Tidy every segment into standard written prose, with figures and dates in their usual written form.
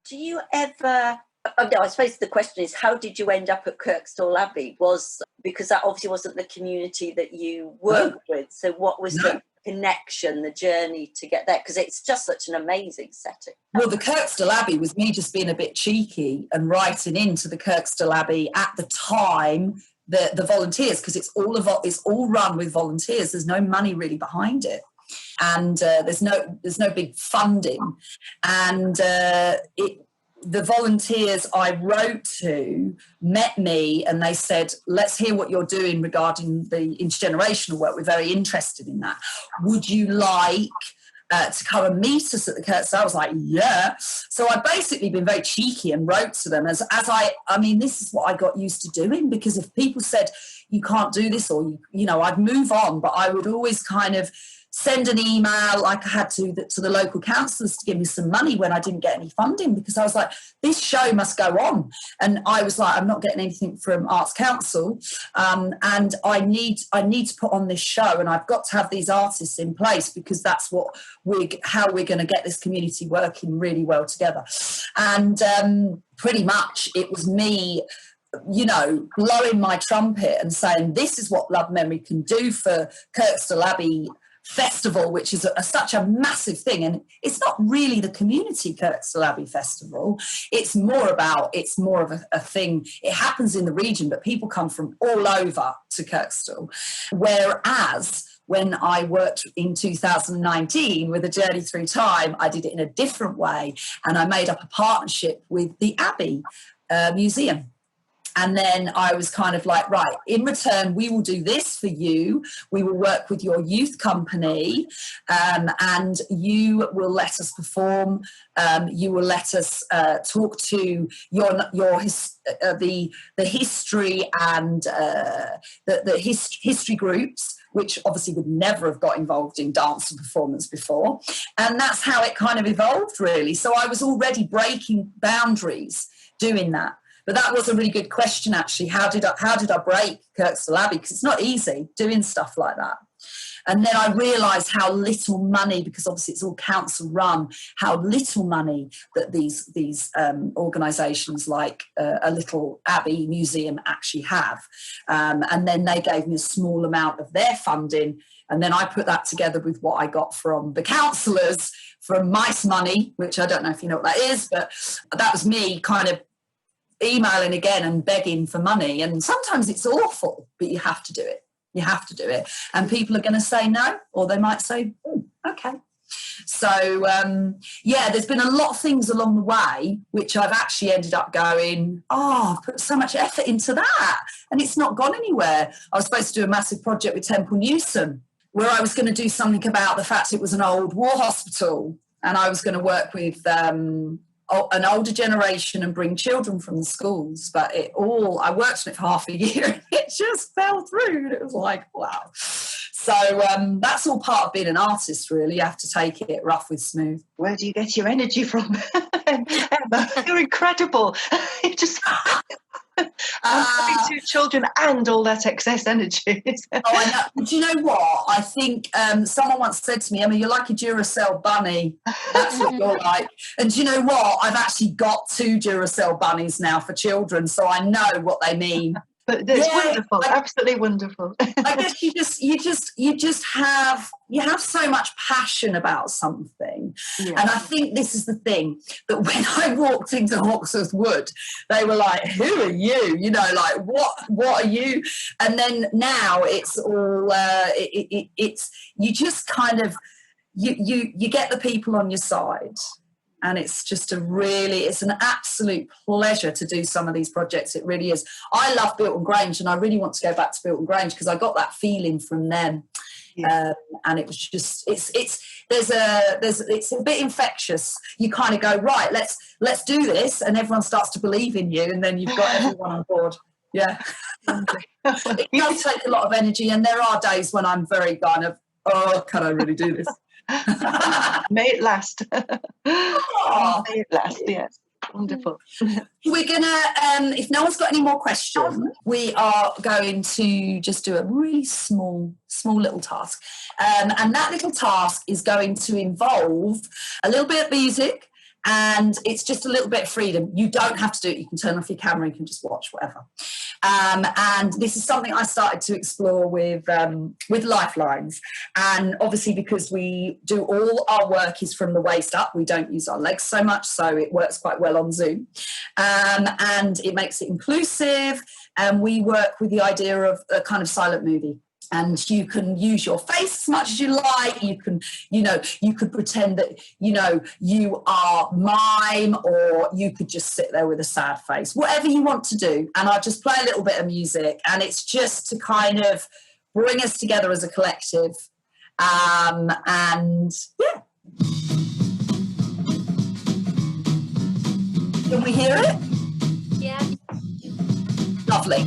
Do you ever... Oh, no, I suppose the question is, how did you end up at Kirkstall Abbey? Because that obviously wasn't the community that you worked with. So what was the connection, the journey to get there? Because it's just such an amazing setting. Well, the Kirkstall Abbey was me just being a bit cheeky and writing into the Kirkstall Abbey at the time, the volunteers, because it's all run with volunteers. There's no money really behind it. And there's no big funding. And the volunteers I wrote to met me and they said, let's hear what you're doing regarding the intergenerational work. We're very interested in that. Would you like to come and meet us at the Kirkstall? I was like, yeah. So I've basically been very cheeky and wrote to them as I mean, this is what I got used to doing, because if people said, you can't do this, or, I'd move on, but I would always kind of send an email like I had to the local councillors to give me some money when I didn't get any funding, because I was like, this show must go on. And I was like, I'm not getting anything from Arts Council, and I need to put on this show, and I've got to have these artists in place, because that's how we're going to get this community working really well together. And pretty much it was me, blowing my trumpet and saying, this is what Love Memory can do for Kirkstall Abbey Festival, which is such a massive thing. And it's not really the community Kirkstall Abbey Festival. It's more of a thing. It happens in the region, but people come from all over to Kirkstall. Whereas when I worked in 2019 with A Journey Through Time, I did it in a different way. And I made up a partnership with the Abbey Museum. And then I was kind of like, right, in return, we will do this for you. We will work with your youth company, and you will let us perform. You will let us talk to the history and the history groups, which obviously would never have got involved in dance and performance before. And that's how it kind of evolved, really. So I was already breaking boundaries doing that. But that was a really good question, actually. How did I break Kirkstall Abbey? Because it's not easy doing stuff like that. And then I realised how little money, because obviously it's all council run, how little money that these organisations like a little Abbey Museum actually have. And then they gave me a small amount of their funding. And then I put that together with what I got from the councillors, from Mice Money, which I don't know if you know what that is, but that was me kind of emailing again and begging for money. And sometimes it's awful, but you have to do it. You have to do it. And people are going to say no, or they might say, okay. So, there's been a lot of things along the way, which I've actually ended up going, I've put so much effort into that, and it's not gone anywhere. I was supposed to do a massive project with Temple Newson, where I was going to do something about the fact it was an old war hospital, and I was going to work with an older generation and bring children from the schools, but I worked on it for half a year and it just fell through, and it was like, wow. So that's all part of being an artist, really. You have to take it rough with smooth. Where do you get your energy from? Emma, you're incredible. You just having two children and all that excess energy. I know. Do you know what? I think someone once said to me, Emma, you're like a Duracell bunny. That's what you're like. And do you know what? I've actually got 2 Duracell bunnies now for children, so I know what they mean. But it's wonderful, absolutely wonderful. I guess you just have so much passion about something. Yeah. And I think this is the thing, that when I walked into Hawksworth Wood, they were like, who are you? Like, what are you? And then now it's all, it's you just kind of, you get the people on your side. And it's just it's an absolute pleasure to do some of these projects. It really is. I love Bilton Grange, and I really want to go back to Bilton Grange because I got that feeling from them. Yeah. And it was just, it's a bit infectious. You kind of go, right, let's do this, and everyone starts to believe in you, and then you've got everyone on board. Yeah. It does take a lot of energy, and there are days when I'm very kind of, can I really do this? May it last. May it last, yes. Wonderful. We're gonna, if no one's got any more questions, we are going to just do a really small little task. And that little task is going to involve a little bit of music, and it's just a little bit of freedom. You don't have to do it. You can turn off your camera, you can just watch, whatever. And this is something I started to explore with Lifelines. And obviously, because we do all our work is from the waist up, we don't use our legs so much, so it works quite well on Zoom. And it makes it inclusive. And we work with the idea of a kind of silent movie. And you can use your face as much as you like. You can, you could pretend that, you are mime, or you could just sit there with a sad face, whatever you want to do. And I'll just play a little bit of music, and it's just to kind of bring us together as a collective. And yeah. Can we hear it? Yeah. Lovely.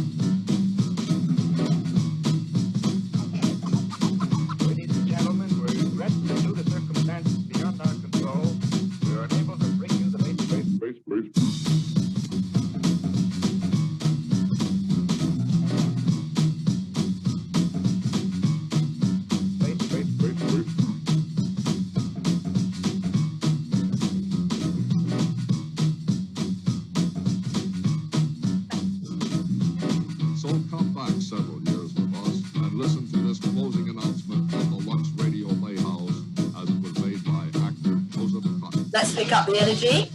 Let's pick up the energy.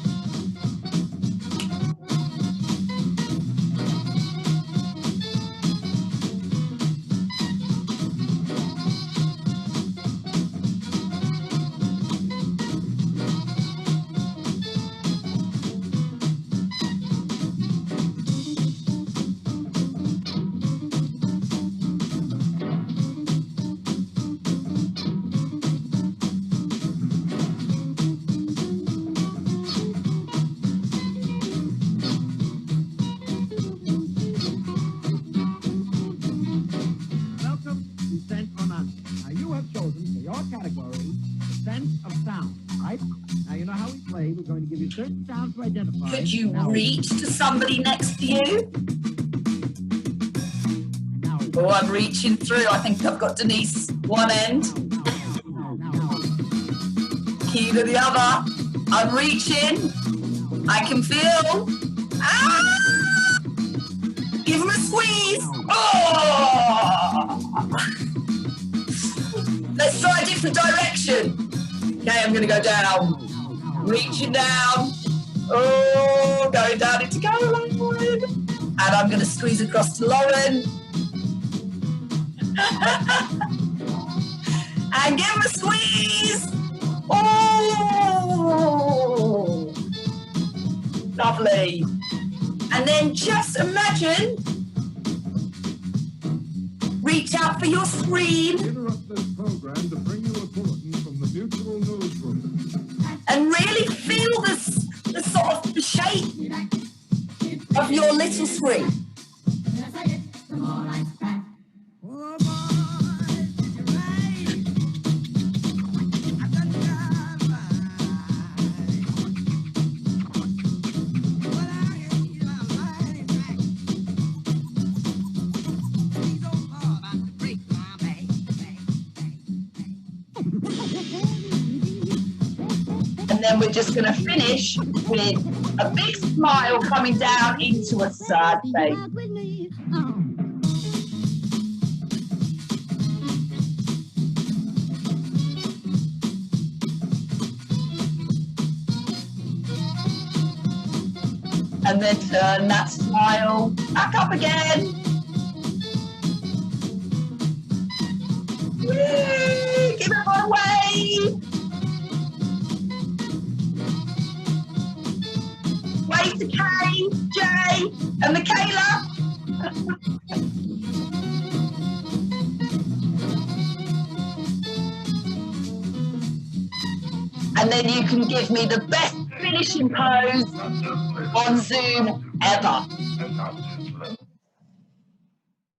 Could you reach to somebody next to you? Oh, I'm reaching through. I think I've got Denise one end. Key to the other. I'm reaching. I can feel. Ah! Give him a squeeze. Oh! Let's try a different direction. Okay, I'm going to go down. Reaching down. Oh, going down into Caroline. And I'm going to squeeze across to Lauren. And give him a squeeze. Oh, lovely. And then just imagine, reach out for your screen. Interrupt this program to bring you a bulletin from the Mutual Newsroom. And really feel the sort of the shape of your little screen. And then we're just going to finish with a big smile coming down into a sad face. And then turn that smile back up again. Woo! Give everyone a wave. Wave to Kay, Jay, and Michaela. And then you can give me the best finishing pose on Zoom ever.